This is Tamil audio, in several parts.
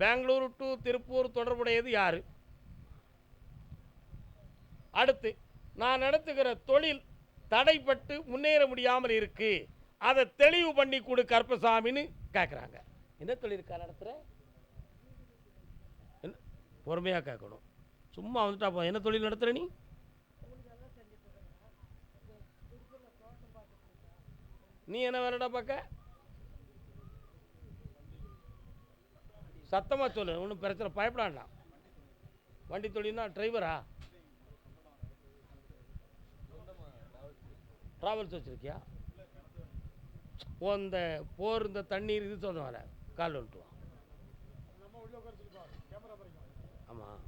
பெங்களூரு டு திருப்பூர் தொடர்புடையது யார்? அடுத்து, நான் நடத்துகிற தொழில் தடைப்பட்டு முன்னேற முடியாமல் இருக்கு, அதை தெளிவு பண்ணி கொடு கருப்பசாமின்னு கேட்குறாங்க. என்ன தொழில் நடத்துகிற? பொறுமையாக கேட்கணும். சும்மா வந்துட்டா போ. என்ன தொழில் நடத்துகிற நீ? நீ என்ன வேறடா பார்க்க? சத்தமாக சொல்லு, ஒன்றும் பிரச்சனை, பயப்படாண்டா. வண்டி தொழில்னா டிரைவரா? ட்ராவல்ஸ் வச்சுருக்கியா? இந்த போர் இந்த தண்ணீர் இது சொன்ன வர கால் வந்துட்டு வா. ஆமாம்,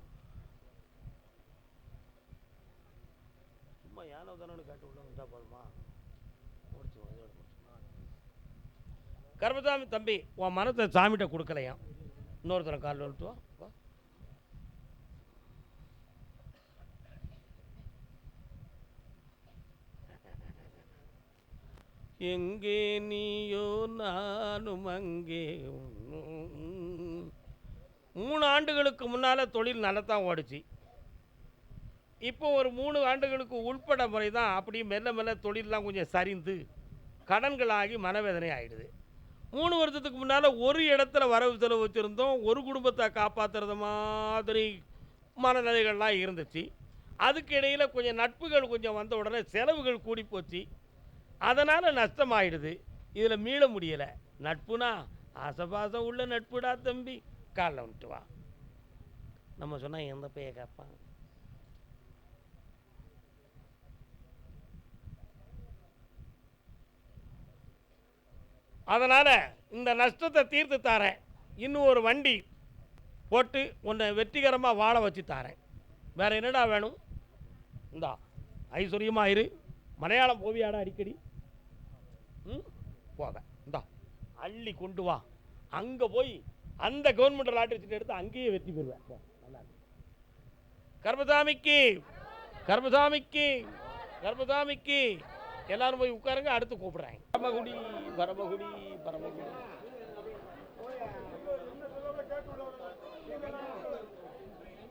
சும்மா யானோ தானோன்னு கேட்டு உள்ள வந்துட்டா போதுமா? முடிச்சுவோம், இதோட முடிச்சுவோம். கருப்பசாமி தம்பி, உன் மனத்தை சாமிகிட்ட கொடுக்கலையா? இன்னொருத்தர கால் வந்துட்டு வா. எங்கே நீயோ நானும் அங்கே. 3 ஆண்டுகளுக்கு முன்னால் தொழில் நல்லத்தான் ஓடிச்சு. இப்போ ஒரு 3 ஆண்டுகளுக்கு உள்பட முறை தான் அப்படி மெல்ல மெல்ல தொழிலெலாம் கொஞ்சம் சரிந்து கடன்களாகி மனவேதனை ஆகிடுது. 3 வருஷத்துக்கு முன்னால் ஒரு இடத்துல வரவு செலவு வச்சுருந்தோம், ஒரு குடும்பத்தை காப்பாற்றுறது மாதிரி மனநிலைகள்லாம் இருந்துச்சு. அதுக்கு இடையில் கொஞ்சம் நட்புகள் கொஞ்சம் வந்த உடனே செலவுகள் கூடி போச்சு, அதனால் நஷ்டமாயிடுது. இதில் மீள முடியலை. நட்புனா ஆசபாசம் உள்ள நட்புடா தம்பி, காலில் வந்துட்டு வா. நம்ம சொன்னால் எந்த பைய கேட்பான்? அதனால் இந்த நஷ்டத்தை தீர்த்து தாரேன். இன்னும் ஒரு வண்டி போட்டு உன்னை வெற்றிகரமாக வாழ வச்சு தாரேன். வேறு என்னடா வேணும்? இந்தா ஐஸ்வர்யமாக இரு. மலையாளம் போவியாடா அடிக்கடி? போக இந்தா அள்ளி கொண்டு வா. அங்கே போய் அந்த கவர்மெண்ட் லாட்டரி சீட்டு எடுத்து அங்கேயே வெற்றி பெறுவேன். நல்லா கருப்பசாமிக்கு, கருப்பசாமிக்கு, கருப்பசாமிக்கு. எல்லாரும் போய் உட்காருங்க, அடுத்து கூப்பிடுறேன். பரமகுடி, பரமகுடி, பரமகுடி.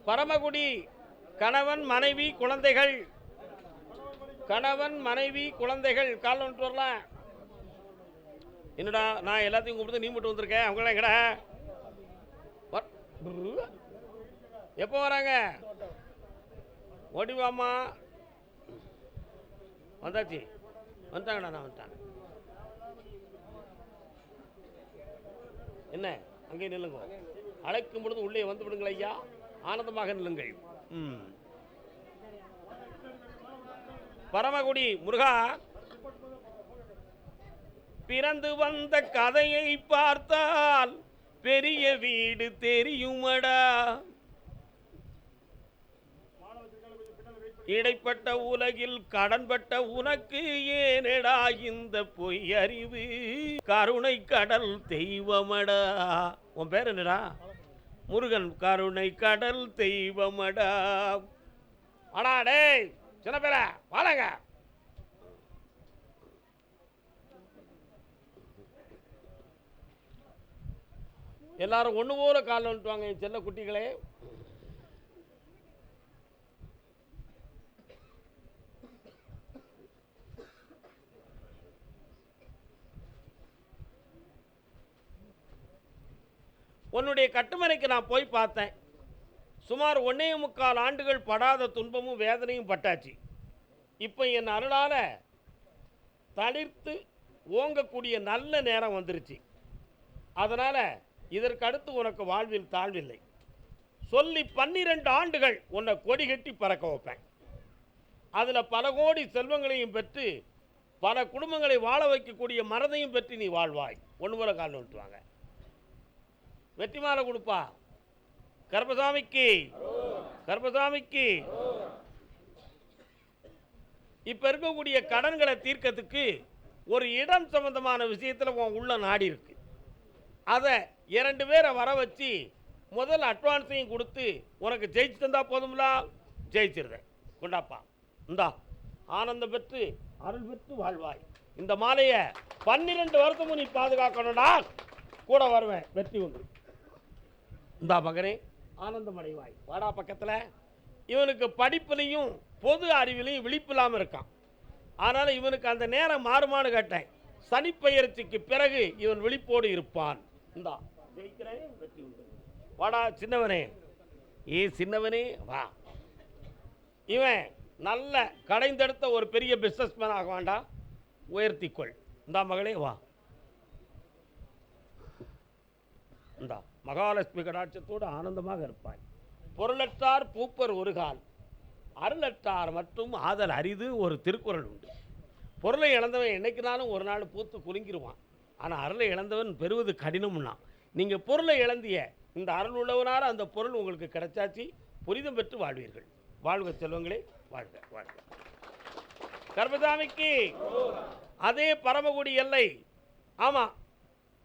பரமகுடி கணவன் மனைவி குழந்தைகள், கணவன் மனைவி குழந்தைகள் கால் வந்துட்டு வரலாம். என்னடா நான் எல்லாத்தையும் கூப்பிட்டு நீ மட்டும் வந்திருக்கேன்? அவங்களாம் எங்கடா? எப்போ வராங்க? ஓடிவாமா. வந்தாச்சு, வந்துட்டாங்கடா. நான் வந்துட்டாங்க. என்ன அங்கே நில்லுங்க, அழைக்கும் பொழுது உள்ளே வந்து விடுங்கள் ஐயா, ஆனந்தமாக நில்லுங்கள். பரமகுடி முருகா, பிறந்து வந்த கதையை பார்த்தால் பெரிய வீடு தெரியுமடா. இடைப்பட்ட உலகில் கடன்பட்ட உனக்கு ஏனடா இந்த பொய் அறிவு? கருணை கடல் தெய்வமடா. உன் பேர் என்னடா? முருகன். கருணை கடல் தெய்வமடா. அடா டேய் சின்ன பேர வாழங்க. எல்லாரும் ஒன்று போல காலில் வந்துட்டுவாங்க என் செல்ல குட்டிகளே. உன்னுடைய கட்டுமனைக்கு நான் போய் பார்த்தேன். சுமார் 1.25 ஆண்டுகள் படாத துன்பமும் வேதனையும் பட்டாச்சு. இப்போ என் அருளால் தளிர்த்து ஓங்கக்கூடிய நல்ல நேரம் வந்துருச்சு. அதனால் இதற்கு அடுத்து உனக்கு வாழ்வில் தாழ்வில்லை. சொல்லி 12 ஆண்டுகள் உன்னை கொடி கட்டி பறக்க வைப்பேன். அதில் பல கோடி செல்வங்களையும் பெற்று பல குடும்பங்களை வாழ வைக்கக்கூடிய மனதையும் பெற்று நீ வாழ்வாய். ஒன்று போல கால் விட்டுவாங்க. வெற்றி மாலை கொடுப்பா. கருப்பசாமிக்கு, கருப்பசாமிக்கு. இப்போ இருக்கக்கூடிய கடன்களை தீர்க்கறதுக்கு ஒரு இடம் சம்பந்தமான விஷயத்தில் உன் உள்ள நாடி இருக்கு. அதை 2 பேரை வர வச்சு முதல் அட்வான்ஸையும் கொடுத்து உனக்கு ஜெயிச்சு தந்தா போதும்ல? ஜெயிச்சிருந்தேன். கொண்டாப்பா, இந்தா ஆனந்தம் பெற்று அருள் பெற்று வாழ்வாய். இந்த மாலையை 12 வருஷமும் நீ பாதுகாக்கணும்டா. கூட வருவேன், வெற்றி உண்டு. இந்த மகனே ஆனந்தமடைவாய், வாடா பக்கத்தில். இவனுக்கு படிப்புலையும் பொது அறிவிலையும் விழிப்பு இல்லாமல் இருக்கான். அதனால் இவனுக்கு அந்த நேரம் மாறுமானு கேட்டேன். சனிப்பெயர்ச்சிக்கு பிறகு இவன் விழிப்போடு இருப்பான். இந்தா ஜெயிக்கிறேன், வெற்றி உண்டு. வாடா சின்னவனே, சின்னவனே வா. இவன் நல்ல கடைந்தெடுத்த ஒரு பெரிய பிஸ்னஸ்மேன் ஆக வேண்டாம், உயர்த்திக்கொள். இந்தா மகளே வா. இந்தா மகாலட்சுமி கடாட்சத்தோடு ஆனந்தமாக இருப்பாய். பொருளற்றார் பூப்பர் ஒரு கால், அருளற்றார் மற்றும் ஆதல் அரிது ஒரு திருக்குறள் உண்டு. பொருளை இழந்தவன் என்னைக்குனாலும் ஒரு நாள் பூத்து குலுங்கிடுவான். ஆனால் அருளை இழந்தவன் பெறுவது கடினம்னா. நீங்கள் பொருளை இழந்திய இந்த அருள் உள்ளவனார அந்த பொருள் உங்களுக்கு கிடைச்சாச்சு. புரிதம் பெற்று வாழ்வீர்கள். வாழ்க செல்வங்களே, வாழ்க வாழ்க. கர்மசாமிக்கு அதே பரமக்குடி எல்லை. ஆமாம்,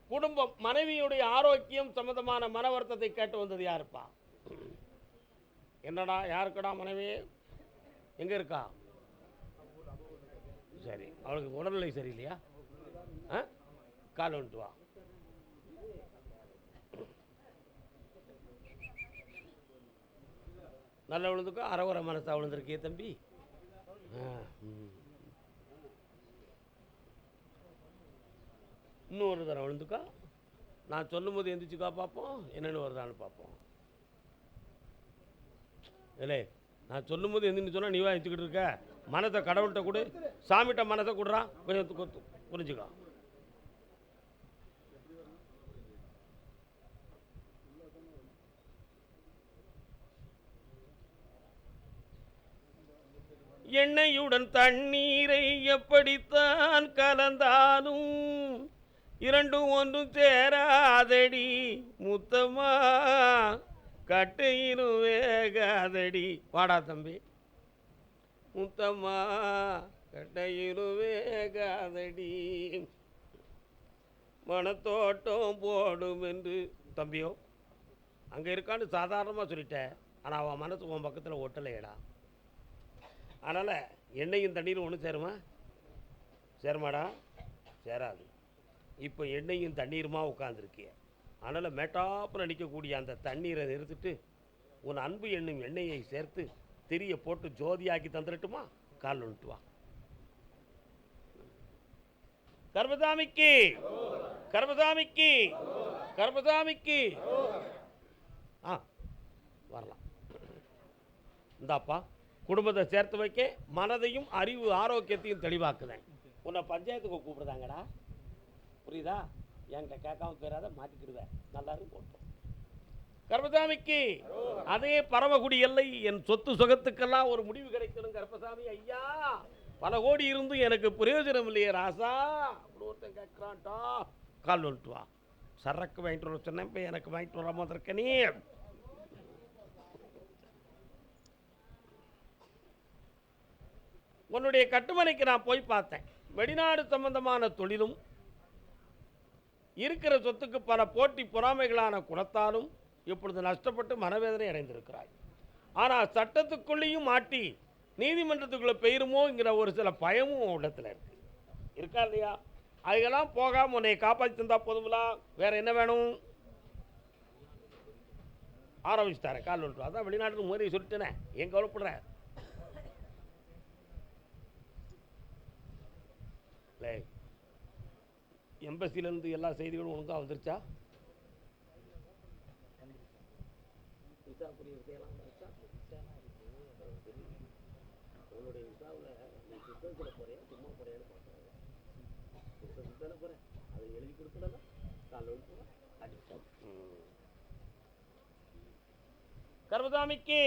குடும்பம் மனைவியுடைய ஆரோக்கியம் சம்பந்தமான மன வருத்தத்தை கேட்டு வந்தது யாருப்பா? என்னடா யாருக்கடா மனைவி எங்கே இருக்கா? சரி, அவளுக்கு உடல்நிலை சரியில்லையா? கால் வந்துட்டு வா. நல்ல விழுந்துக்கோ, அரைகுறை மனசா விழுந்திருக்கிய தம்பி. இன்னும் ஒரு தடவை விழுந்துக்கா. நான் சொல்லும் போது எந்திரிச்சுக்கா பார்ப்போம், என்னென்னு வருதான்னு பார்ப்போம். இல்லை, நான் சொல்லும் போது எந்திரின்னு சொன்னால் நீ வச்சுக்கிட்டு இருக்க. மனத்தை கடவுள்கிட்ட கொடு, சாமிகிட்ட மனத்தை கொடுறான், கொஞ்சம் புரிஞ்சுக்கா. எண்ணெயுடன் தண்ணீரை எப்படித்தான் கலந்தாலும் இரண்டும் ஒன்றும் சேராதடி முத்தம்மா, கட்டையிலும் வேகாதடி. வாடா தம்பி முத்தம்மா, கட்டையிலும் வேகாதடி. மனத்தோட்டம் போடும் என்று தம்பியோ அங்கே இருக்கான்னு சாதாரணமாக சொல்லிட்டேன். ஆனால் அவன் மனசு உன் பக்கத்தில் ஒட்டலையடா. அதனால் எண்ணெயும் தண்ணீரும் ஒன்று சேருமா? சேருமாடா? சேராது. இப்போ எண்ணெயும் தண்ணீருமா உட்காந்துருக்கிய. அதனால் மேட்டாப்பில் நிற்கக்கூடிய அந்த தண்ணீரை நிறுத்திட்டு உன் அன்பு எண்ணும் எண்ணெயை சேர்த்து திரியை போட்டு ஜோதியாக்கி தந்துடட்டுமா? கால் வந்துட்டு வா. கர்மசாமிக்கு கர்மசாமிக்கு கர்மசாமிக்கு வரலாம். இந்தாப்பா, குடும்பத்தை சேர்த்து வைக்க மனதையும் அறிவு ஆரோக்கியத்தையும் தெளிவாக்குதேன். உன்னை பஞ்சாயத்துக்கு கூப்பிடுதாங்கடா, புரியுதா? என்கிட்ட கேட்காம பேராத மாட்டிக்கிடுவேன். நல்லா இருக்கும் போட்டோம். கர்மசாமிக்கு அதே பரமக்குடி எல்லை. என் சொத்து சுகத்துக்கெல்லாம் ஒரு முடிவு கிடைக்கணும் கர்மசாமி ஐயா. பல கோடி இருந்தும் எனக்கு பிரயோஜனம் இல்லையே ராசா. அப்படி ஒருத்தன் கேட்குறான்டா. கால் வந்துட்டு வா. சரக்கு வாங்கிட்டு வர சொன்னேன், இப்போ எனக்கு வாங்கிட்டு வர மாதிரி இருக்க நீ. உன்னுடைய கட்டுமனைக்கு நான் போய் பார்த்தேன். வெளிநாடு சம்பந்தமான தொழிலும் இருக்கிற சொத்துக்கு பல போட்டி பொறாமைகளான குணத்தாலும் இப்பொழுது நஷ்டப்பட்டு மனவேதனை அடைந்திருக்கிறாய். ஆனால் சட்டத்துக்குள்ளேயும் மாட்டி நீதிமன்றத்துக்குள்ளே பெயருமோங்கிற ஒரு சில பயமும் இடத்துல இருக்கு. இருக்கா இல்லையா? அதுக்கெல்லாம் போகாமல் உன்னை காப்பாற்றி தந்தா போதுங்களா? வேற என்ன வேணும்? ஆரம்பிச்சு தரேன். கால் ஒன்று அதான் வெளிநாட்டுக்கு முதலே சொல்லிட்டேனே, ஏன் கவலைப்படுற? இல்லை, எம்பசிலேருந்து எல்லா செய்திகளும் ஒழுங்காக வந்துருச்சா? விசாக்குரிய விசையெல்லாம் வந்துருச்சா? உன்னுடைய விசாவில் நீ சுத்தத்தில் போறியா சும்மா போறியான்னு பார்க்குறாங்க. சுத்தத்தில் போகிறேன், அதை எழுதி கொடுக்கலன்னா காலைல விட்டு அடிச்சோம். கர்மசாமிக்கு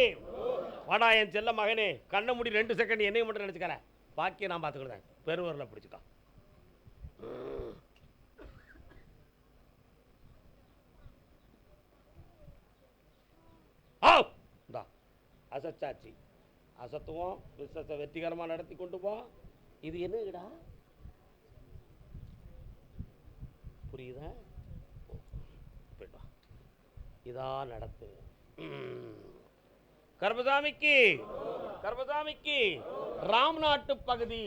வாடா என் செல்ல மகனே. கண்ணை மூடி 2 செகண்ட் என்னையும் மட்டும் நினச்சிக்கிறேன், பாக்கியை நான் பார்த்துக்கிட்டேன். பெருவரில் பிடிச்சிக்கா. அசச்சாச்சு, அசத்துவோம். பிசினஸை வெற்றிகரமாக நடத்தி கொண்டு போ. இது என்னடா புரியுதா? போய்ட்டு வா. இதான் நடத்து. கர்மசாமிக்கு கர்மசாமிக்கு ராம்நாட்டு பகுதி,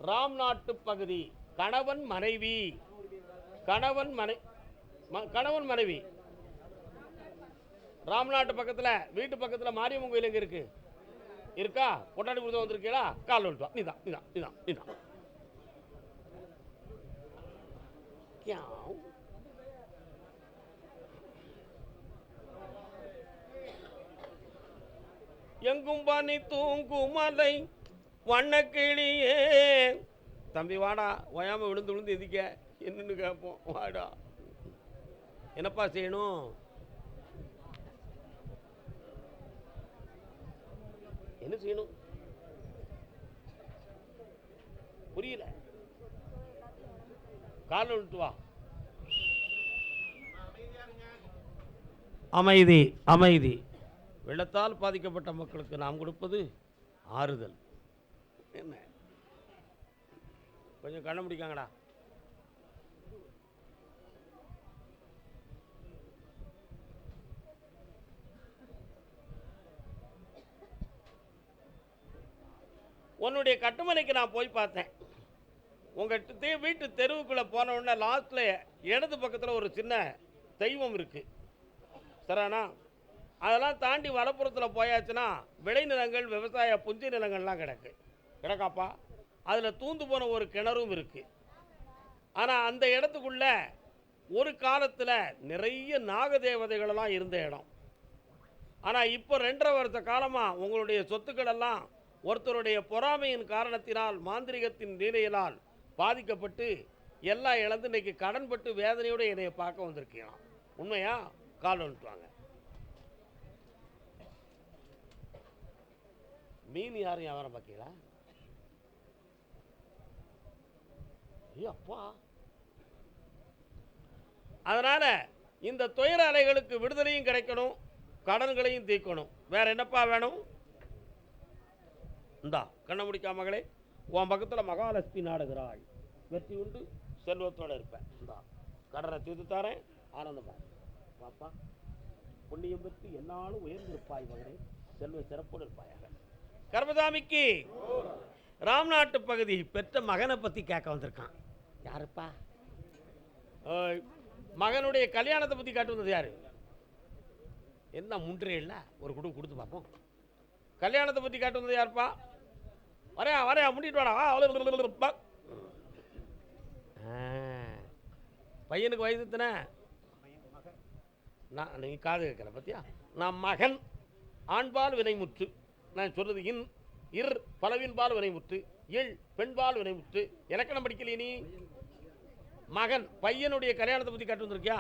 ராம்நாட்டு பகுதி. கணவன் மனைவி, கணவன் மனைவி ராம்நாட்டு பக்கத்தில் வீட்டு பக்கத்தில் மாரியம்மன் கோயில் எங்கே இருக்கு? இருக்கா? கொண்டாடி கொடுத்து வந்திருக்கீங்களா? காலில் விட்டுவா. நீதான் நீதான் நீதான் நீதான். எங்கும் பனி தூங்கும் மலை வண்ணக்கிளியே. தம்பி வாடா, ஓயாம விழுந்து விழுந்து எதிக்க என்னன்னு கேட்போம். வாடா, என்னப்பா செய்யணும்? என்ன செய்யணும் புரியல. கால விட்டு வா. அமைதி அமைதி. வெள்ளத்தால் பாதிக்கப்பட்ட மக்களுக்கு நாம் கொடுப்பது ஆறுதல். என்ன கொஞ்சம் கண்ண முடிக்காங்கடா. உன்னுடைய கட்டுமனைக்கு நான் போய் பார்த்தேன். உங்கள் வீட்டு தெருவுக்குள்ளே போன உடனே லாஸ்ட்டில் இடது பக்கத்தில் ஒரு சின்ன தெய்வம் இருக்குது. சரிண்ணா? அதெல்லாம் தாண்டி வலப்புறத்தில் போயாச்சுன்னா விளைநிலங்கள், விவசாய புஞ்சை நிலங்கள்லாம் கிடக்காப்பா. அதில் தூந்து போன ஒரு கிணறும் இருக்குது. ஆனால் அந்த இடத்துக்குள்ள ஒரு காலத்தில் நிறைய நாகதேவதைகளெல்லாம் இருந்த இடம். ஆனால் இப்போ 2.5 வருஷ காலமாக உங்களுடைய சொத்துக்கள் எல்லாம் ஒருத்தருடைய பொறாமையின் காரணத்தினால், மாந்திரிகத்தின் லீலையினால் பாதிக்கப்பட்டு எல்லாம் இழந்து இன்னைக்கு கடன்பட்டு வேதனையோடு என்னைய பார்க்க வந்திருக்கீங்க. உண்மையா? கால் வந்துட்டுவாங்க. மீன் யாரும் வியாபாரம் பார்க்கீங்களா? அப்பா, அதனால இந்த துயர அலைகளுக்கு விடுதலையும் கிடைக்கணும், கடன்களையும் தீர்க்கணும். வேற என்னப்பா வேணும்? இந்தா கண்ண முடிக்கா மகளே, உன் பக்கத்தில் மகாலட்சுமி நாடுகிறாள். வெற்றி உண்டு, செல்வத்தோடு இருப்பேன். இந்தா கடனை தீர்த்து தரேன், ஆனந்தமாக பாப்பா. புண்ணியம் பெற்று என்னாலும் உயர்ந்திருப்பாய் மகளே, செல்வ சிறப்போடு இருப்பாயாக. கர்மசாமிக்கு ராம்நாட்டு பகுதி பெற்ற மகனை பற்றி கேட்க வந்திருக்கான். யாருப்பா? மகனுடைய கல்யாணத்தை பற்றி காட்டு வந்தது யாரு? என்ன முன்றே இல்லை, ஒரு குடும்பம் கொடுத்து பார்ப்போம். கல்யாணத்தை பற்றி காட்டு வந்தது யாருப்பா? வரையா வரையா முட்டிட்டு வாடா. பையனுக்கு வயசு எத்தனை? நான் நீ காது கேட்கல பத்தியா? நான் மகன் ஆண்பால் வினைமுற்று. நான் சொல்றது இர் பலவின்பால் வினைமுற்று, இல் பெண்பால் வினைமுற்று. இலக்கணம் படிக்கலையே நீ? மகன் பையனுடைய கல்யாணத்தை பற்றி கேட்டு வந்திருக்கியா?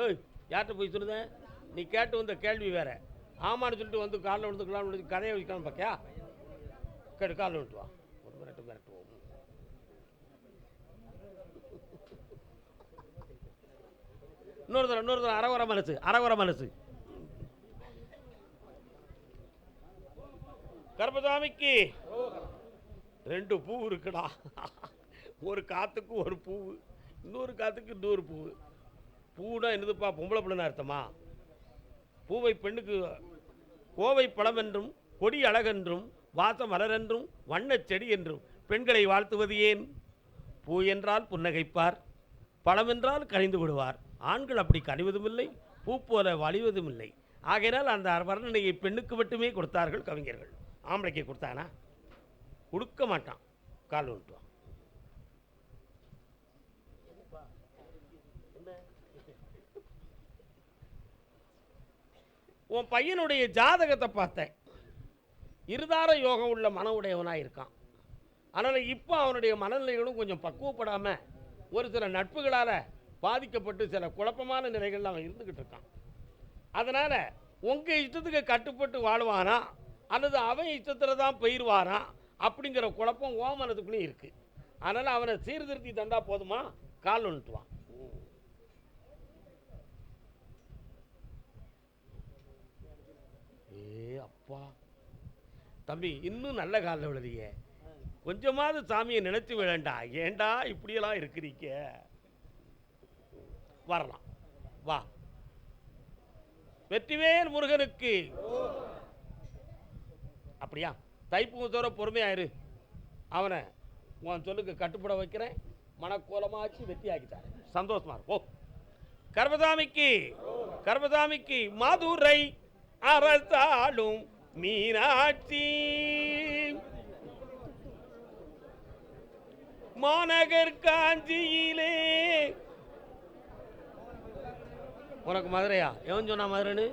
ஏய், யார்கிட்ட போய் சொல்லுத? நீ கேட்டு வந்த கேள்வி வேற. ஆமான்னு சொல்லிட்டு வந்து காலில் விழுந்துக்கலாம், கதையை வச்சுக்கலாம் பார்க்கியா? கேட்டு காலில் விட்டு வா. ஒரு மிரட்டுவோம். இன்னொரு அரவர மனசு. கர்மசாமிக்கு 2 பூ இருக்குடா. ஒரு காத்துக்கு ஒரு பூ, இன்னொரு காத்துக்கு இன்னொரு பூ. பூனா என்னதுப்பா? பொம்பளை பிள்ளைன்னு அர்த்தமா? பூவை பெண்ணுக்கு கோவை பழம் என்றும், கொடி அழகென்றும், வாசம் மலரென்றும், வண்ணச் செடி என்றும் பெண்களை வாழ்த்துவது ஏன்? பூ என்றால் புன்னகைப்பார், பழம் என்றால் கனிந்து விடுவார். ஆண்கள் அப்படி கனிவதும் இல்லை, பூ போல வழிவதும் இல்லை. ஆகையினால் அந்த வர்ணனையை பெண்ணுக்கு மட்டுமே கொடுத்தார்கள் கவிஞர்கள். ஆம்பளைக்கு கொடுத்தானா? கொடுக்க மாட்டான். கால் விட்டுவான். உன் பையனுடைய ஜாதகத்தை பார்த்தேன். இருதார யோகம் உள்ள மன உடையவனாக இருக்கான். அதனால் இப்போ அவனுடைய மனநிலைகளும் கொஞ்சம் பக்குவப்படாமல் ஒரு சில நட்புகளால் பாதிக்கப்பட்டு சில குழப்பமான நிலைகளில் அவன் இருந்துக்கிட்டு இருக்கான். அதனால் உங்கள் இஷ்டத்துக்கு கட்டுப்பட்டு வாழ்வானா அல்லது அவன் இஷ்டத்தில் தான் போயிடுவானா அப்படிங்கிற குழப்பம் ஓமனத்துக்குள்ளேயும் இருக்குது. அதனால் அவனை சீர்திருத்தி தந்தா போதுமா? கால் வந்துட்டுவான். அப்பா தம்பி, இன்னும் நல்ல காலில் விழுதிய, கொஞ்சமாவது சாமியை நினைச்சு விழண்டா. ஏண்டா இப்படியெல்லாம் இருக்கிறீங்க? வரலாம் வா. வெற்றிவேல் முருகனுக்கு. அப்படியா? தைப்பூசோர பொறுமையாயிரு. அவனை உன் சொல்லுக்கு கட்டுப்பட வைக்கிறேன். மனக்கோலமாச்சு வெற்றி ஆக்கிட்டார். சந்தோஷமா இருக்கும். கர்மசாமிக்கு மாதுரை அரசாளும் மீனாட்சி மாநகர் காஞ்சியிலே. உனக்கு மதுரையா? எவன் சொன்னா மதுரைன்னு?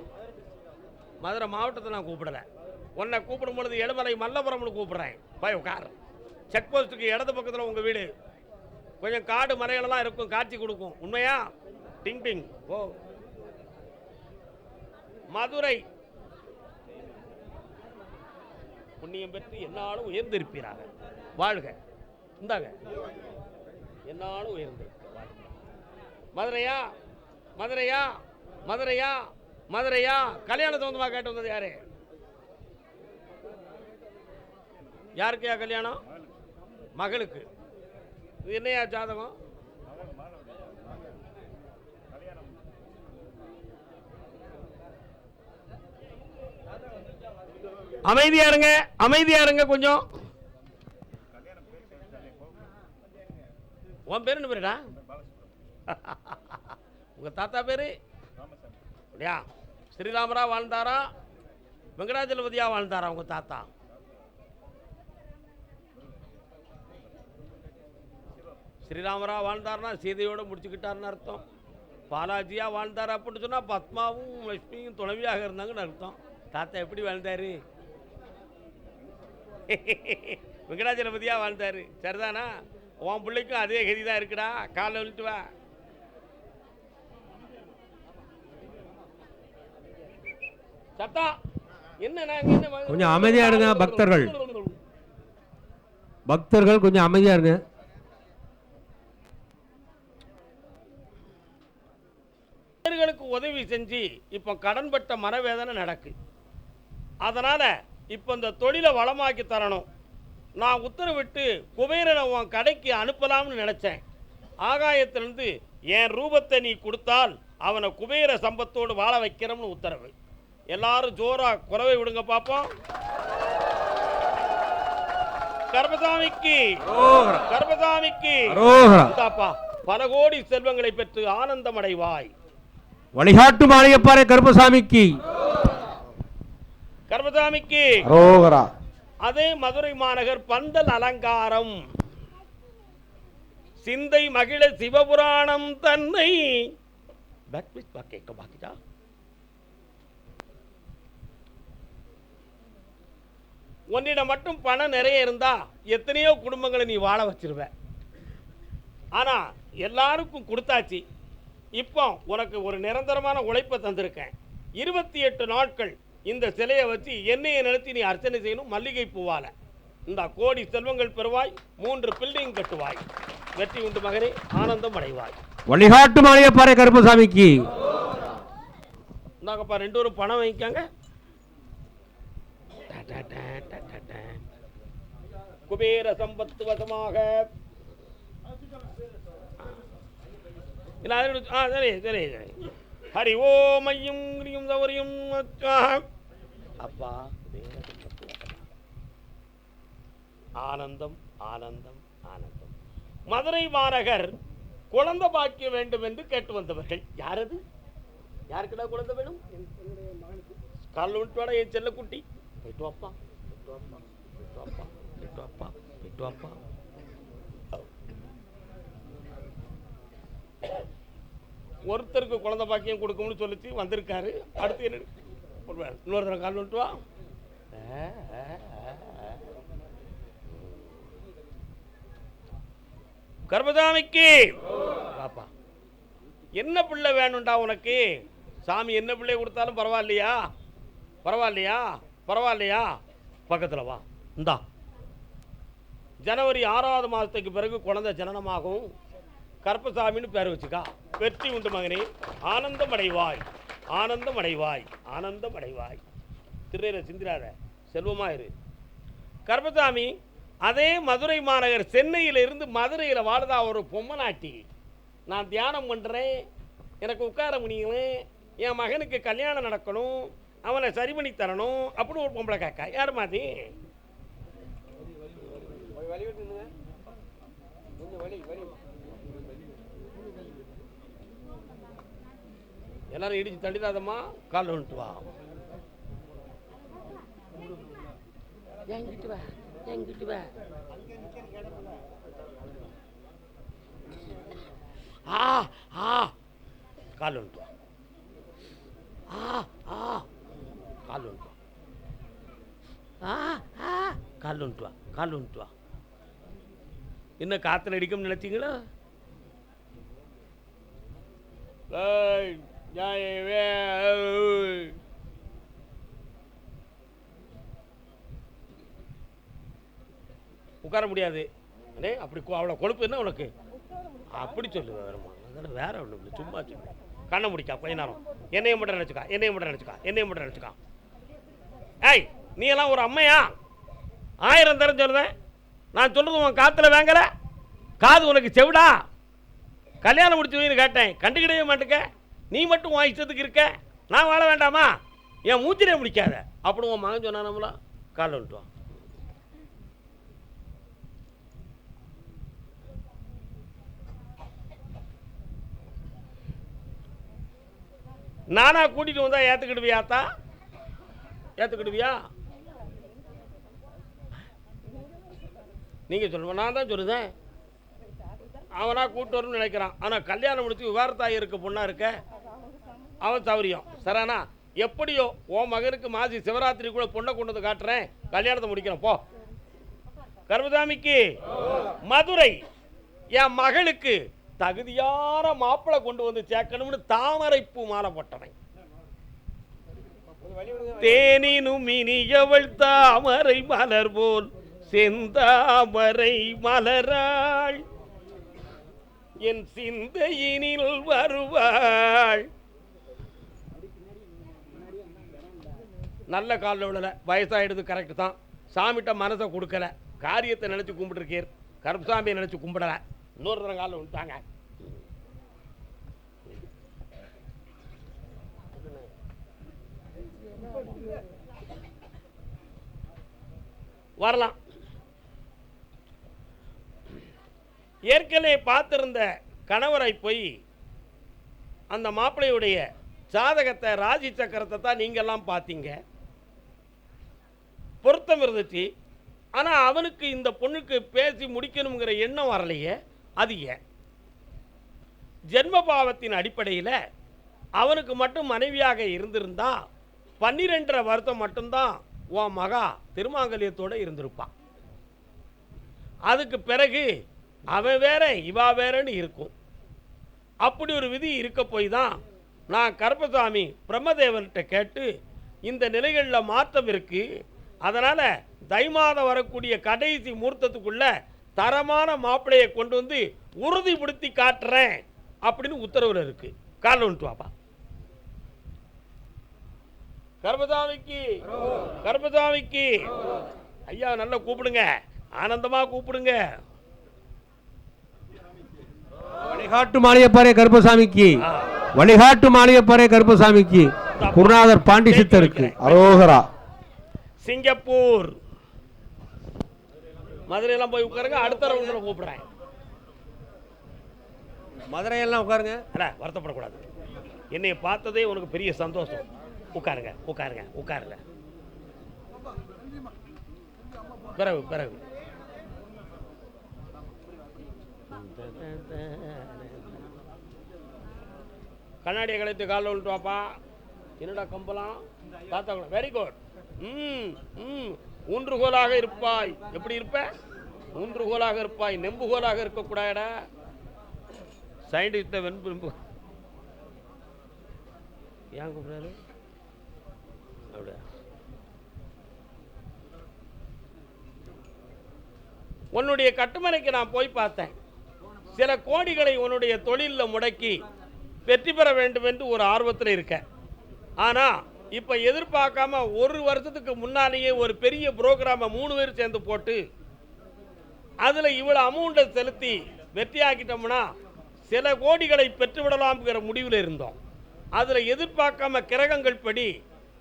மதுரை மாவட்டத்தை நான் கூப்பிடல. உன்னை கூப்பிடும் பொழுது எழுமலை மல்லபுரம்னு கூப்பிடுறேன். போய் உட்கார். செக் போஸ்ட்டுக்கு இடது பக்கத்தில் உங்கள் வீடு. கொஞ்சம் காடு மலைகளெல்லாம் இருக்கும், காட்சி கொடுக்கும். உண்மையா? டிங் டிங். ஓ, மதுரை புண்ணியம் பெற்று என்னாலும் உயர்ந்திருப்பீராக. வாழ்க. இந்தாங்க, என்னாலும் உயர்ந்திருப்ப. மதுரையா? மதுரையா? மதுரையா? மதுரையா? கல்யாண சம்பந்தமாக கேட்டு வந்தது யாரு? யாருக்கையா கல்யாணம்? மகளுக்கு. இது என்னையா ஜாதகம்? அமைதியா இருங்க, அமைதியா இருங்க கொஞ்சம். உன் பேரு என்ன பேருடா? உங்க தாத்தா பேரு அப்படியா? ஸ்ரீராமரா வாழ்ந்தாரா, வெங்கடாஜலபதியா வாழ்ந்தாரா உங்க தாத்தா? ஸ்ரீராமரா வாழ்ந்தார்னா சீதையோட முடிச்சுக்கிட்டார்னு அர்த்தம். பாலாஜியா வாழ்ந்தார் அப்படின்னு சொன்னா பத்மாவும் லட்சுமியும் துணைவியாக இருந்தாங்கன்னு அர்த்தம். தாத்தா எப்படி வாழ்ந்தாரு? வெங்கடாஜலபதியா வாழ்ந்தாரு. சரிதானா? உன் பிள்ளைக்கும் அதே கதி தான் இருக்குடா. காலை விழுட்டு வா. சத்தா என்ன? கொஞ்சம் அமைதியா இருங்க பக்தர்கள். பக்தர்கள் கொஞ்சம் அமைதியா இருங்க. உதவி செஞ்சு இப்ப கடன்பட்ட மனவேதனை நடக்கு. அதனால இப்ப இந்த தொழிலை வளமாக்கி தரணும். நான் உத்தரவிட்டு குபேரனை உன் கடைக்கு அனுப்பலாம்னு நினைச்சேன். ஆகாயத்திலிருந்து என் ரூபத்தை நீ கொடுத்தால் அவனை குபேர சம்பத்தோடு வாழ வைக்கிறோம்னு உத்தரவு. எல்லாரும் ஜோரா குறவை விடுங்க பாப்போம். கர்பசாமிக்கு, கர்பசாமிக்கு பல கோடி செல்வங்களை பெற்று ஆனந்தம் அடைவாய். வழிகாட்டு மாளிகைப்பாறை கருப்பசாமிக்கு, கர்பசாமிக்கு. அதே மதுரை மாநகர் பந்தல் அலங்காரம் சிந்தை மகிழ சிவபுராணம் தன்னை கேட்க பாக்கிட்டா. உன்னிடம் மட்டும் பணம் நிறைய இருந்தா எத்தனையோ குடும்பங்களை நீ வாழ வச்சிருவ. ஆனா எல்லாருக்கும் கொடுத்தாச்சு. இப்போ உனக்கு ஒரு நிரந்தரமான உழைப்பை தந்திருக்கேன். 28 நாட்கள் இந்த சிலையை வச்சு எண்ணெயை நிறுத்தி நீ அர்ச்சனை செய்யணும். மல்லிகை பூவால இந்த கோடி செல்வங்கள் பெறுவாய். 3 பில்டிங் கட்டுவாய். வெற்றி உண்டு மகனே, ஆனந்தம் அடைவாய். வழிகாட்டு மாளிகைப்பாறை கருப்பசாமிக்கு. இந்தாங்கப்பா 2 பணம் வாங்கிக்காங்க. குபேர சம்பத்து வசமாக. சரி சரி சரி. ஹரி ஓம் ஐயும் கிரியும் சௌரியம். அப்பா ஆனந்தம் ஆனந்தம் ஆனந்தம். மதுரை மாநகர் குழந்தை பாக்கிய வேண்டும் என்று கேட்டு வந்தவர்கள் யாரது? யாருக்குடா குழந்தை வேணும்? கால் விட்டு என் செல்ல குட்டி. போயிட்டு வாப்பா, போயிட்டு வாப்பா, போயிட்டு வாப்பா, போயிட்டு வாப்பா, போயிட்டு வாப்பா. ஒருத்தருக்கு குழந்தை பாக்கியம் கொடுக்கும்னு சொல்லிச்சு வந்திருக்காரு. அடுத்து என்ன? இன்னொரு தடவை கால் விட்டு வா. கர்பசாமிக்கு பாப்பா என்ன பிள்ளை வேணும்டா உனக்கு? சாமி என்ன பிள்ளை கொடுத்தாலும் பரவாயில்லையா? பரவாயில்லையா? பரவாயில்லையா? பக்கத்தில் வா. இந்தா ஜனவரி 6வது மாதத்துக்கு பிறகு குழந்தை ஜனனமாகும். கர்பசாமின்னு பேர் வச்சுக்கா. வெற்றி உண்டு மகனே, ஆனந்தம் அடைவாய், ஆனந்தம் அடைவாய், ஆனந்தம் அடைவாய். திருநீரை சிந்திராத, செல்வமாயிரு. கர்பசாமி அதே மதுரை மாநகர் சென்னையில் இருந்து மதுரையில் வாழுதா ஒரு பொம்மநாட்டி. நான் தியானம் பண்ணுறேன், எனக்கு உட்கார முடியல, என் மகனுக்கு கல்யாணம் நடக்கணும், அவனை சரி பண்ணி தரணும் அப்படின்னு ஒரு பொம்பளை காக்கா. யார் மாதிரி? எல்லாரும் இடிச்சு தள்ளிடாதம்மா. கால் வந்துட்டு வா. என்கிட்ட வா, என்கிட்ட வா. ஆ ஆ கால் வந்துட்டு வா. ஆ ஆ கால் வந்துட்டு வா. ஆ ஆ கால் வந்துட்டு வா, கால் வந்துட்டு வா. என்ன காத்துல அடிக்கும் நினைச்சீங்களா? உட்கார முடியாது. அடே அப்படி அவ்வளோ கொழுப்பு என்ன உனக்கு? அப்படி சொல்லு வேறம்மா. அதெல்லாம் வேற ஒன்றும் இல்லை, சும்மா சொல்லு. கண்ணை முடிக்கா கொஞ்ச நேரம். என்னையும் மட்டும் நினச்சிக்கா, என்னையும் மட்டும் நினச்சிக்கா, என்னையும் மட்டும் நினச்சிக்கா. ஏய் நீ எல்லாம் ஒரு அம்மையா? 1000 தரம் சொல்லுதேன். நான் சொல்றது உன் காத்துல வேங்கல? காது உனக்கு செவிடா? கல்யாணம் முடிச்சு வைன்னு கேட்டேன், கண்டுக்கிடவே மாட்டேங்க. நீ மட்டும் உன் இஷ்டத்துக்கு இருக்க, நான் வாழ வேண்டாமா? என் மூச்சிலே முடிக்காத. அப்படி உன் மகன் சொன்னா நம்மளா? கால் வந்துட்டு நானா கூட்டிட்டு வந்தா ஏத்துக்கிடுவியாத்தா? ஏத்துக்கிடுவியா? நீங்க சொல்லுங்க, நான் தான் சொல்லுதேன். அவனா கூட்டு வரணும்னு நினைக்கிறான். ஆனால் கல்யாணம் முடிச்சு விவாகரத்தாகி இருக்க பொண்ணா இருக்க அவன் சௌரியம் சரானா. எப்படியோ உன் மகனுக்கு மாசி சிவராத்திரிக்குள்ள பொண்ணை கொண்டு வந்து காட்டுறேன், கல்யாணத்தை முடிக்கிறேன் போ. கருப்பசாமிக்கு மதுரை என் மகளுக்கு தகுதியான மாப்பிள்ளை கொண்டு வந்து சேர்க்கணும்னு தாமரை பூ மாலை போட்டவன். தேனினும் இனியவள் தாமரை மலர் போல் செந்தாமரை மலராள், என் சிந்தையினில் வருவாள். நல்ல காலில் விழல, வயசாயிடுது கரெக்டு தான். சாமிகிட்ட மனசை கொடுக்கல, காரியத்தை நினைச்சு கும்பிட்டுருக்கீர். கருப்பசாமியை நினைச்சு கும்பிடல, இன்னொரு தரம் காலில் விட்டாங்க. வரலாம். ஏற்கனவே பார்த்திருந்த கணவரை போய் அந்த மாப்பிள்ளையுடைய ஜாதகத்தை ராசி சக்கரத்தை தான் நீங்கெல்லாம் பார்த்தீங்க, பொருத்தம் இருந்துச்சு. ஆனால் அவனுக்கு இந்த பொண்ணுக்கு பேசி முடிக்கணுங்கிற எண்ணம் வரலையே, அது ஏன்? ஜென்ம பாவத்தின் அடிப்படையில் அவனுக்கு மட்டும் மனைவியாக இருந்திருந்தா 12.5 வருஷம் மட்டும்தான் உன் மகா திருமாங்கல்யத்தோடு இருந்திருப்பான். அதுக்கு பிறகு அவன் வேற இவா வேறன்னு இருக்கும். அப்படி ஒரு விதி இருக்க போய் தான் நான் கருப்பசாமி பிரம்மதேவன்கிட்ட கேட்டு இந்த நிலைகளில் மாற்றம் இருக்கு, அதனால் தை மாதம் வரக்கூடிய கடைசி முகூர்த்தத்துக்குள்ள தரமான மாப்பிள்ளையை கொண்டு வந்து உறுதிப்படுத்தி காட்டுறேன் அப்படின்னு உத்தரவில் இருக்கு. காலைல வந்துட்டு வாப்பா. கருப்பசாமிக்கு கருப்பசாமிக்கு ஐயா நல்லா கூப்பிடுங்க, ஆனந்தமா கூப்பிடுங்க. வழிகாட்டு மாளிகைப்பாறை கருப்பசாமிக்கு, வழிகாட்டு மாளிகைப்பாறை கருப்பசாமிக்கு, குருநாதர் பாண்டி சித்தருக்கு அரோகரா. சிங்கப்பூர் மதுரையெல்லாம் போய் உட்காருங்க, அடுத்த ரவுண்டில் கூப்பிடுறேன். மதுரையெல்லாம் உட்காருங்க. அல்ல வருத்தப்படக்கூடாது, என்னை பார்த்ததே உனக்கு பெரிய சந்தோஷம். உட்காருங்க உட்காருங்க உட்காருங்க. பிறகு பிறகு கண்ணாடியை கழித்து காலில் விட்டு வாப்பா. என்னடா கம்பலாம் பார்த்தா? Very good. ஊன்றுகோலாக இருப்பாய். எப்படி இருப்ப? ஊன்றுகோலாக இருப்பாய், நெம்புகோலாக இருக்கக்கூடாதா. சயின்டிஸ்ட வெண்பு ஏன் கூப்பிடாரு அப்படியா? உன்னுடைய கட்டுமனைக்கு நான் போய் பார்த்தேன். சில கோடிகளை உன்னுடைய தொழிலில் முடக்கி வெற்றி பெற வேண்டும் என்று ஒரு ஆர்வத்தில் இருக்க. ஆனால் இப்போ எதிர்பார்க்காம ஒரு வருஷத்துக்கு முன்னாலேயே ஒரு பெரிய புரோகிராமை 3 பேர் சேர்ந்து போட்டு அதில் இவ்வளோ அமௌண்ட்டை செலுத்தி வெற்றியாக்கிட்டோம்னா சில கோடிகளை பெற்றுவிடலாம்ங்கிற முடிவில் இருந்தோம். அதில் எதிர்பார்க்காம கிரகங்கள் படி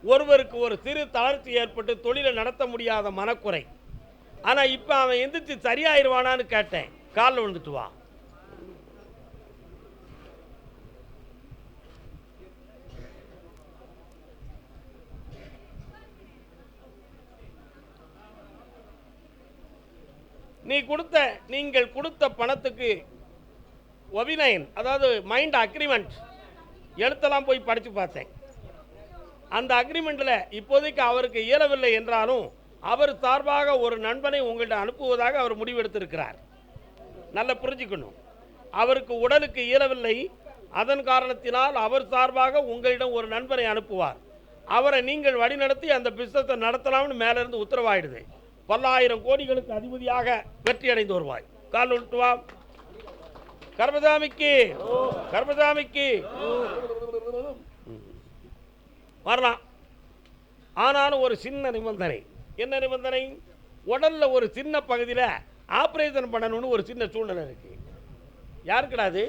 ஒருவருக்கு ஒரு சிறு தளர்ச்சி ஏற்பட்டு தொழிலை நடத்த முடியாத மனக்குறை. ஆனால் இப்போ அவன் எந்திரிச்சு சரியாயிருவானான்னு கேட்டேன். காலில் விழுந்துட்டு வா. நீங்கள் கொடுத்த பணத்துக்கு ஒபினைன், அதாவது மைண்ட் அக்ரிமெண்ட் எழுத்தெல்லாம் போய் படித்து பார்த்தேன். அந்த அக்ரிமெண்ட்டில் இப்போதைக்கு அவருக்கு இயலவில்லை என்றாலும் அவர் சார்பாக ஒரு நண்பனை உங்கள்கிட்ட அனுப்புவதாக அவர் முடிவெடுத்திருக்கிறார். நல்லா புரிஞ்சுக்கணும். அவருக்கு உடலுக்கு இயலவில்லை, அதன் காரணத்தினால் அவர் சார்பாக உங்களிடம் ஒரு நண்பனை அனுப்புவார். அவரை நீங்கள் வழிநடத்தி அந்த பிசினஸை நடத்தலாம்னு மேலிருந்து உத்தரவாயிடுது. பல்லாயிரம் கோடிகளுக்கு அதிபதியாக வெற்றி அடைந்து வருவாய். கால் உள்ட்டுவா. கர்மசாமிக்கு கர்மசாமிக்கு வரலாம். ஆனாலும் ஒரு சின்ன நிபந்தனை. என்ன நிபந்தனை? உடல்ல ஒரு சின்ன பகுதியில் ஆப்ரேஷன் பண்ணணும்னு ஒரு சின்ன சூழ்நிலை இருக்கு. யாருக்குடாது?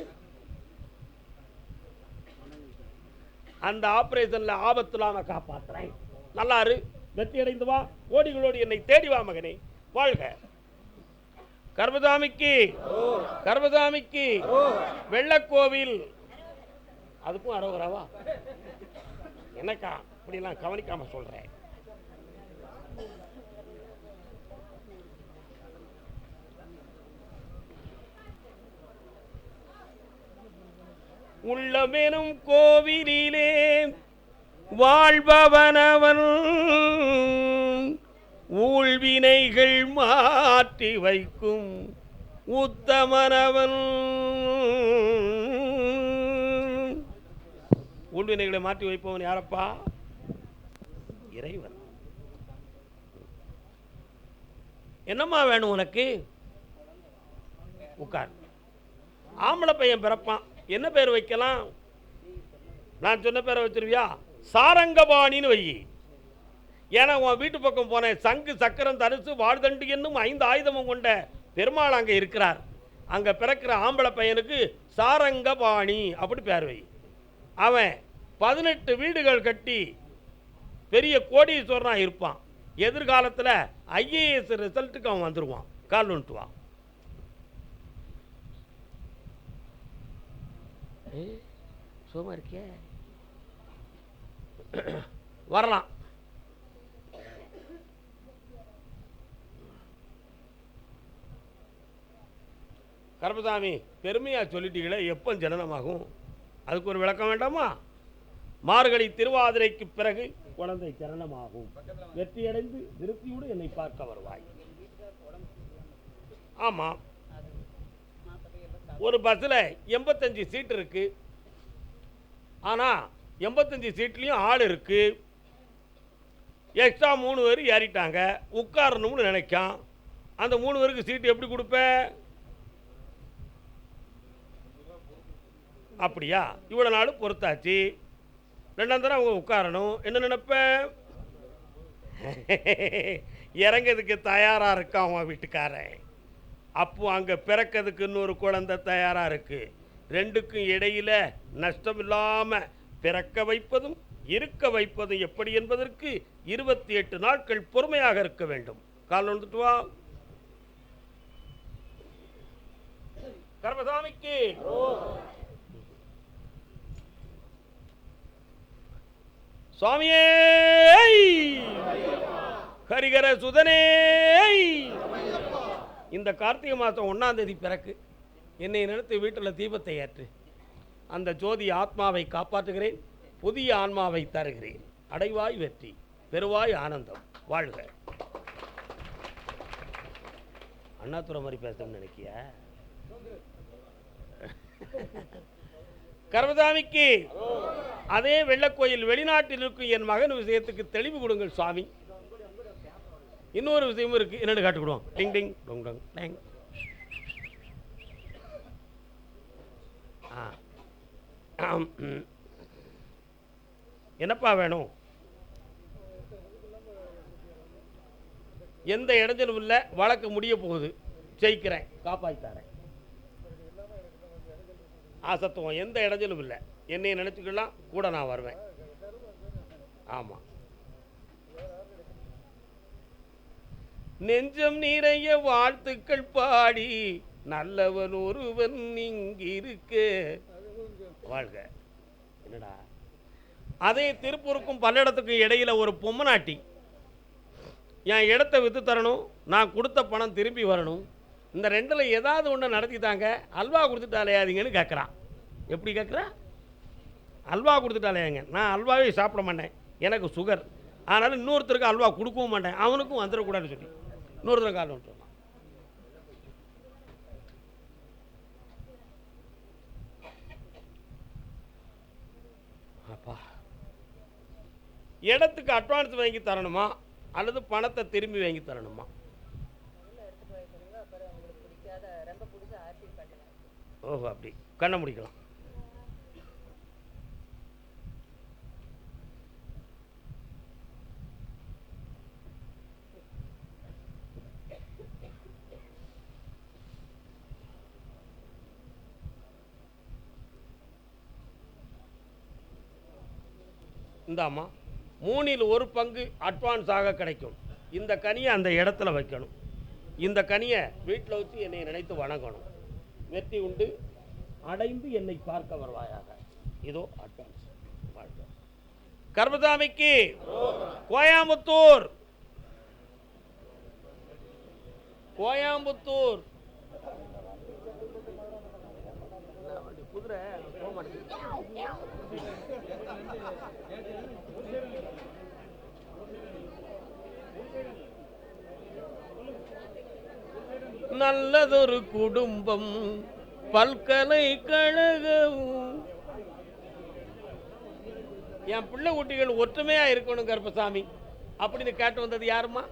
அந்த ஆப்ரேஷன்ல ஆபத்து இல்லாம காப்பாற்றுறேன். நல்லாரு, வெற்றி அடைந்து வா, கோடிகளோடு என்னை தேடி வா மகனே, வாழ்க. கர்மசாமிக்கு கர்மசாமிக்கு வெள்ளக்கோவில். அதுக்கும் அரோகராவா? எனக்கா இப்படிலாம் கவனிக்காம சொல்றேன். உள்ளமெனும் கோவிலிலே வாழ்பவனவன் ஊழ்வினைகள் மாற்றி வைக்கும் உத்தமனவன். ஊழ்வினைகளை மாற்றி வைப்பவன் யாரப்பா? இறைவன். என்னம்மா வேணும் உனக்கு? உட்கார். ஆம்பளை பையன் பிறப்பான், என்ன பேர் வைக்கலாம்? நான் சொன்ன பேரை வச்சிருவியா? சாரங்கபாணின்னு வை. ஏன்னா உன் வீட்டு பக்கம் போனேன், சங்கு சக்கரம் தரிசு வாழ்தண்டு என்னும் 5 ஆயுதமும் கொண்ட பெருமாள் அங்கே இருக்கிறார். அங்கே பிறக்கிற ஆம்பளை பையனுக்கு சாரங்கபாணி அப்படி பேர் வை. அவன் 18 வீடுகள் கட்டி பெரிய கோடீஸ்வரனாக இருப்பான். எதிர்காலத்தில் ஐஏஎஸ் ரிசல்ட்டுக்கு அவன் வந்துடுவான். கால் வந்துட்டுவான். சும்மா இருக்கே, வரலாம். கருப்பசாமி, பெருமையாக சொல்லிட்டீங்களே, எப்போ ஜனனமாகும்? அதுக்கு ஒரு விளக்கம் வேண்டாமா? மார்கழி திருவாதிரைக்கு பிறகு குழந்தை ஜனனமாகும். வெற்றியடைந்து திருப்தியோடு என்னை பார்க்க வருவாய். ஆமாம், ஒரு பஸ்ஸில் 85 சீட் இருக்கு. ஆனால் 85 சீட்லேயும் ஆள் இருக்கு. எக்ஸ்ட்ரா 3 பேர் ஏறிட்டாங்க, உட்காரணும்னு நினைக்கான். அந்த 3 பேருக்கு சீட்டு எப்படி கொடுப்ப? அப்படியா? இவ்வளோ நாள் பொறுத்தாச்சு, 2ஆம் தடவை அவங்க உட்காரணும். என்ன நினைப்ப? இறங்கிறதுக்கு தயாராக இருக்கான் அவன் வீட்டுக்காரன். அப்போ அங்கே பிறக்கிறதுக்கு இன்னொரு குழந்தை தயாராக இருக்கு. ரெண்டுக்கும் இடையில நஷ்டம் இல்லாமல் பிறக்க வைப்பதும் இருக்க வைப்பதும் எப்படி என்பதற்கு 28 நாட்கள் பொறுமையாக இருக்க வேண்டும். கால் வந்துட்டு வா. கர்மசாமிக்கு சுவாமியே, ஹரிகர சுதனே, இந்த கார்த்திகை மாதம் 1ஆம் தேதி பிறகு என்னை நினைத்து வீட்டில் தீபத்தை ஏற்று அந்த ஜோதி ஆத்மாவை காப்பாற்றுகிறேன், புதிய ஆன்மாவை தருகிறேன். அடைவாய் வெற்றி, பெறுவாய் ஆனந்தம், வாழ்க. அண்ணாதுரை மாதிரி பேசணும்னு நினைக்கிய? கர்மசாமிக்கு அதே வெள்ளக்கோயில் வெளிநாட்டில் இருக்கும் என் மகன் விஷயத்துக்கு தெளிவு கொடுங்கள் சுவாமி. இன்னொரு விஷயமும் இருக்கு, என்னென்னு காட்டுக்கிடுவோம். டிங் டிங் டொங் டொங் டேங். என்னப்பா வேணும்? எந்த இடைஞ்சலும் இல்லை, வழக்கு முடிய போகுது, ஜெயிக்கிறேன், காப்பாற்றித்தாரேன். ஆசத்துவம், எந்த இடைஞ்சலும் இல்லை, என்னை நினைச்சுக்கலாம், கூட நான் வருவேன். ஆமாம், நெஞ்சம் நிறைய வாழ்த்துக்கள் பாடி நல்லவன் ஒருவன் இங்கிருக்க வாழ்க. என்னடா, அதே திருப்பூருக்கும் பல்லடத்துக்கும் இடையில ஒரு பொம்மநாட்டி, என் இடத்தை விற்று தரணும், நான் கொடுத்த பணம் திரும்பி வரணும், இந்த ரெண்டில் ஏதாவது ஒன்று நடத்திட்டாங்க, அல்வா கொடுத்துட்டாலையாதீங்கன்னு கேட்குறான். எப்படி கேட்குறான்? அல்வா கொடுத்துட்டாலையாங்க. நான் அல்வாவே சாப்பிட மாட்டேன், எனக்கு சுகர், அதனால் இன்னொருத்தருக்கு அல்வா கொடுக்கவும் மாட்டேன், அவனுக்கும் வந்துடக்கூடாதுன்னு சொல்லி இன்னொருத்தருக்கு காரணம் சொன்னான். அப்பா, இடத்துக்கு அட்வான்ஸ் வாங்கி தரணுமா அல்லது பணத்தை திரும்பி வாங்கி தரணுமா? ஓஹோ, அப்படி கண்ணை முடிக்கலாம். இந்தாம்மா, 3 1 பங்கு அட்வான்ஸாக கிடைக்கும். இந்த கனியை அந்த இடத்துல வைக்கணும். இந்த கனியை வீட்டில் வச்சு என்னை நினைத்து வணங்கணும். வெற்றி உண்டு, அடைந்து என்னை பார்க்க வருவாயாக. இதோ அட்வான்ஸ். கர்மசாமிக்கு கோயம்புத்தூர், கோயம்புத்தூர் குதிரை போக மாட்டேங்குது. நல்லதொரு குடும்பம், பல்கலைக்கழகம். என் பிள்ளை குட்டிகள் ஒற்றுமையா இருக்கணும் கருப்பசாமி அப்படின்னு கேட்டு வந்தது யாருமா?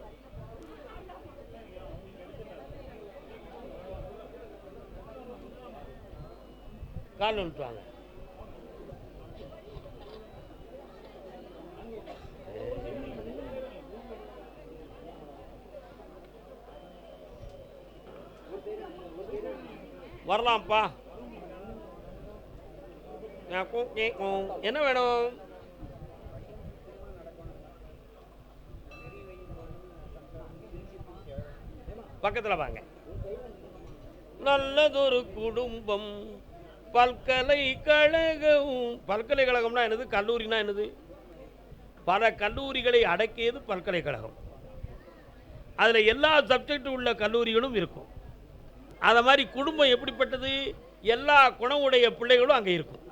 கால் வந்துட்டாங்க. வரலாம்ப்பா. என்ன வேணும்? பக்கத்தில் வாங்க. நல்லதொரு குடும்பம், பல்கலைக்கழகம். பல்கலைக்கழகம்னா என்னது? கல்லூரினா என்னது? பல கல்லூரிகளை அடக்கியது பல்கலைக்கழகம். அதில் எல்லா சப்ஜெக்டும் உள்ள கல்லூரிகளும் இருக்கும். அதை மாதிரி குடும்பம் எப்படிப்பட்டது? எல்லா குணமுடைய பிள்ளைகளும் அங்கே இருக்கும்.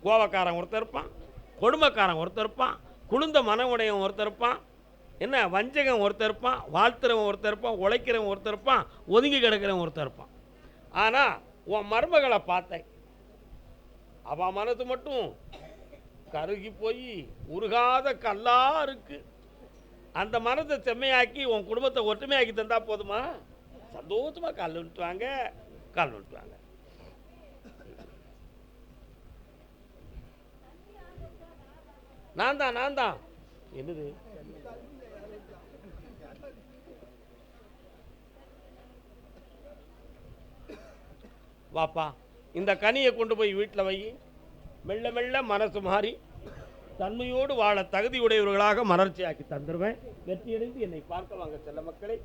கோவக்காரன் ஒருத்தர் இருப்பான், கொடுமைக்காரன் ஒருத்தர் இருப்பான், குளுந்த மனமுடையவன் ஒருத்தர் இருப்பான், என்ன வஞ்சகன் ஒருத்தர் இருப்பான், வாழ்த்துறவன் ஒருத்தர் இருப்பான், உழைக்கிறவன் ஒருத்தர் இருப்பான், ஒதுங்கி கிடக்கிறவன் ஒருத்தர் இருப்பான். ஆனால் உன் மருமகளை பார்த்தேன், அவன் மனது மட்டும் கருகி போய் உருகாத கல்லா இருக்கு. அந்த மனத்தை செம்மையாக்கி உன் குடும்பத்தை ஒற்றுமையாக்கி தந்தா போதுமா? சந்தோஷமா கால் விட்டுவாங்க, கால் விட்டுவாங்க. நான் தான் என்னது? வாப்பா, இந்த கனியை கொண்டு போய் வீட்டில் வை. மெல்ல மெல்ல மனசு மாறி தன்மையோடு வாழ தகுதியுடையவர்களாக மலர்ச்சியாக்கி தந்துடுவேன். வெற்றியடைந்து என்னை பார்க்க வாங்க செல்ல மக்களை.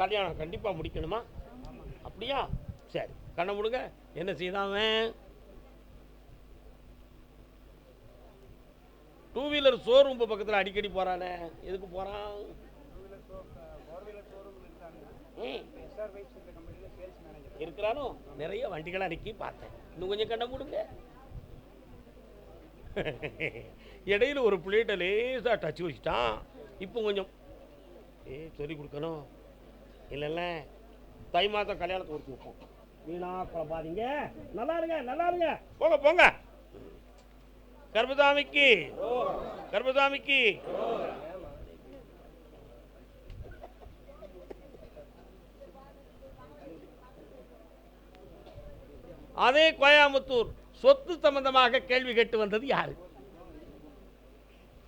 கல்யாணம் கண்டிப்பாக முடிக்கணுமா? அப்படியா? சரி, கண்ணை முடுங்க. என்ன செய்தாவன்? 2 வீலர் ஷோரூம் பக்கத்தில் அடிக்கடி போகிறானே, எதுக்கு போகிறான்? இருக்கிறானோ? நிறைய வண்டிகளை அன்னைக்கு பார்த்தேன். இன்னும் கொஞ்சம் கண்ணை முடுங்க. இடையில ஒரு பிளேட்டை லேசாக டச் வச்சுட்டான். இப்போ கொஞ்சம் சொல்லி கொடுக்கணும். இல்லைல்ல, தை மாதம் கல்யாணத்தை கொடுத்து வைப்போம். வீணா குழப்பாதீங்க. நல்லா இருங்க, நல்லா இருங்க. போங்க போங்க. கர்மசாமிக்கு, கர்மசாமிக்கு. அதே கோயம்புத்தூர் சொத்து சம்பந்தமாக கேள்வி கேட்டு வந்தது யாரு?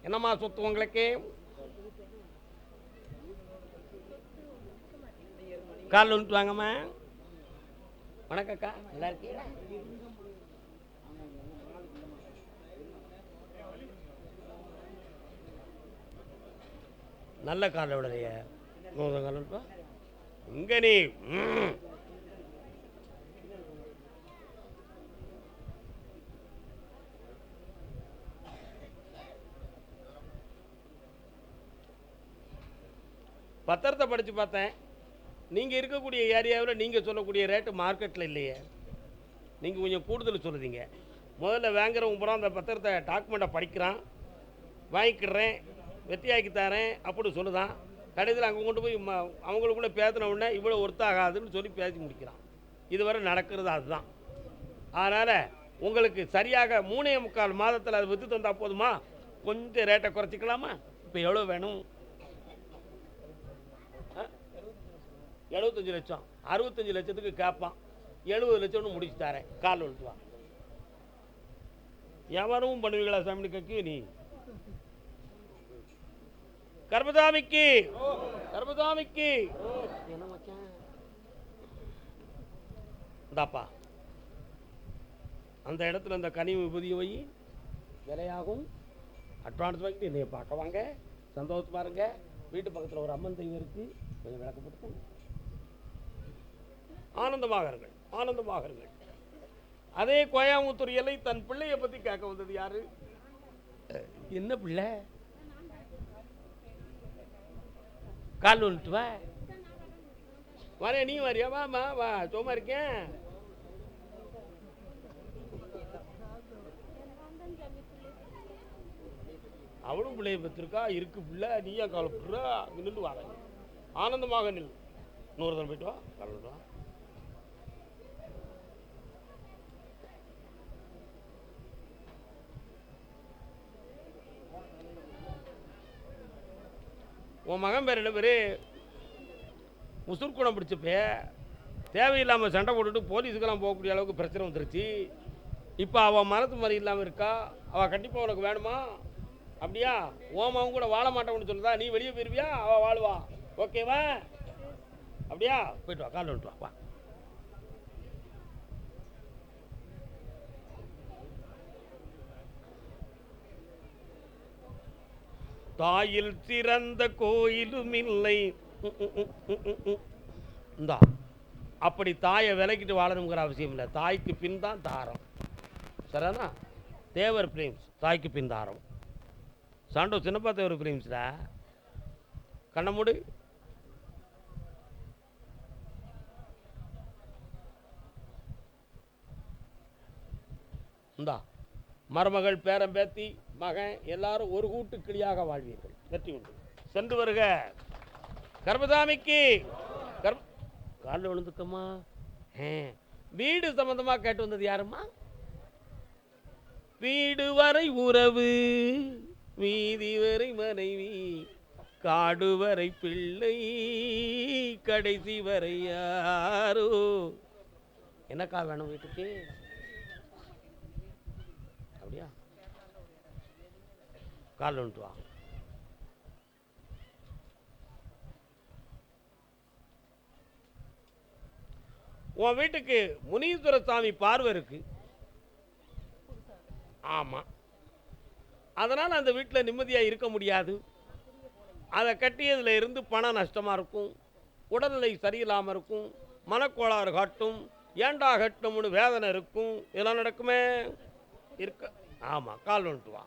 என்னம்மா சொத்து உங்களுக்கு? கால் வந்துட்டு வாங்கம்மா. வணக்கக்கா, நல்லா இருக்கீங்களா? நல்ல கால விடலைய இங்க நீ பத்திரத்தை படிச்சு பார்த்தேன். நீங்கள் இருக்கக்கூடிய ஏரியாவில் நீங்கள் சொல்லக்கூடிய ரேட்டு மார்க்கெட்டில் இல்லையே. நீங்கள் கொஞ்சம் கூடுதல் சொல்லுதீங்க. முதல்ல வாங்குறவங்க பூரா அந்த பத்திரத்தை டாக்குமெண்ட்டை படிக்கிறான், வாங்கிக்கிறேன், வெற்றியாக்கி தரேன் அப்படி சொல்லுதான். கடைசியில் அங்கே கொண்டு போய் அவங்களுக்குள்ளே பேசின உடனே இவ்வளோ ஒர்த்தாகாதுன்னு சொல்லி பேசி முடிக்கிறான். இதுவரை நடக்கிறது அதுதான். அதனால் உங்களுக்கு சரியாக 3.25 மாதத்தில் அது விற்று தந்தால் போதுமா? கொஞ்சம் ரேட்டை குறைச்சிக்கலாமா? இப்போ எவ்வளோ வேணும்? 75 லட்சம். 65 லட்சத்துக்கு கேட்பான். 70 லட்சம்னு முடிச்சு தரேன், கால் விழுத்துவா. வியாபாரமும் பண்ணுவீங்களா சாமி கக்கி? நீ கர்மசாமிக்கு கர்மசாமிக்கு என்ன மச்சான் இந்தாப்பா, அந்த இடத்துல அந்த கனி விபதியை வை, விலையாகும். அட்வான்ஸ் வாங்கிட்டு என்னைய பார்க்க வாங்க, சந்தோஷமா இருங்க. வீட்டு பக்கத்தில் ஒரு அம்மன் தெய்வம் இருக்கு, கொஞ்சம் விளக்கப்பட்டு ஆனந்தமாகர்கள், ஆனந்தமாகர்கள். அதே கோயம்புத்தூர் எல்லை தன் பிள்ளையை பற்றி கேட்க வந்தது யாரு? என்ன பிள்ளை? கால் வந்துட்டு வா, வரேன். நீ வரியா? வாமா வா, சும்மா இருக்கேன். அவளும் பிள்ளையை பத்திருக்கா, இருக்கு பிள்ளை. நீயா கவலைப்படுற? நின்று வாங்க, ஆனந்தமாக நில். 100 தரம் போயிட்டு வா, கலந்துட்டு வா. உன் மகன் பேர் என்ன பேர்? முசுர்குணம் பிடிச்சப்பே தேவையில்லாமல் சண்டை போட்டுட்டு போலீஸுக்கெல்லாம் போகக்கூடிய அளவுக்கு பிரச்சனை வந்துருச்சு. இப்போ அவள் மனத்து மாதிரி இல்லாமல் இருக்கா. அவள் கண்டிப்பாக உனக்கு வேணுமா? அப்படியா? ஓமாவும் கூட வாழ மாட்டேன்னு சொல்லுதா? நீ வெளியே போயிருவியா? அவள் வாழுவா. ஓகேவா? அப்படியா? போயிட்டு வா, கால் வந்துட்டு வா. தாயில் சிறந்த கோயிலும் இல்லை. இந்தா, அப்படி தாயை விலக்கிட்டு வாழணுங்கிற அவசியம் இல்லை. தாய்க்கு பின் தான் தாரம். சரிண்ணா? தேவர் பிலிம்ஸ் தாய்க்கு பின் தாரம். சாண்டோ சின்னப்பா தேவர் பிலிம்ஸ்டா. கண்ண மூடு. இந்தா, மருமகள், பேரன், பேத்தி, மகன் எல்லாரும் ஒரு கூட்டு கிளியாக வாழ்வீர்கள். வெற்றி உண்டு. சென்று வருக. கர்மசாமிக்கு காலில் விழுந்துக்கம்மா. வீடு சம்பந்தமாக கேட்டு வந்தது யாரும்மா? வீடு வரை உறவு, வீதி வரை மனைவி, காடு வரை பிள்ளை, கடைசி வரை யாரோ. என்னக்கா வேணும் வீட்டுக்கு? அப்படியா? கால் வந்துட்டு வா. உன் வீட்டுக்கு முனீஸ்வர சாமி பார்வை இருக்கு. ஆமாம். அதனால் அந்த வீட்டில் நிம்மதியாக இருக்க முடியாது. அதை கட்டியதில் இருந்து பண நஷ்டமாக இருக்கும், உடல்நிலை சரியில்லாமல் இருக்கும், மனக்கோளாறு காட்டும், ஏண்டா கட்டணும்னு வேதனை இருக்கும். இதெல்லாம் நடக்குமே இருக்க. ஆமாம், கால் வந்துட்டு வா.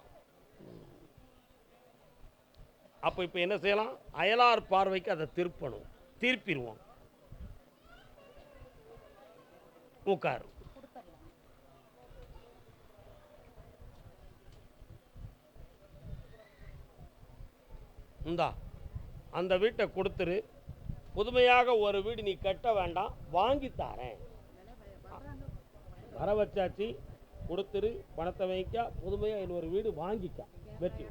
அப்போ இப்போ என்ன செய்யலாம்? அயலார் பார்வைக்கு அதை திருப்பணும். திருப்பிடுவோம். உட்காரு. இந்தா, அந்த வீட்டை கொடுத்துரு. புதுமையாக ஒரு வீடு நீ கட்ட வேண்டாம், வாங்கி தரேன். வர வச்சாச்சு, கொடுத்துரு. பணத்தை வைக்க, புதுமையாக இன்னொரு வீடு வாங்கிக்க. வெற்றி.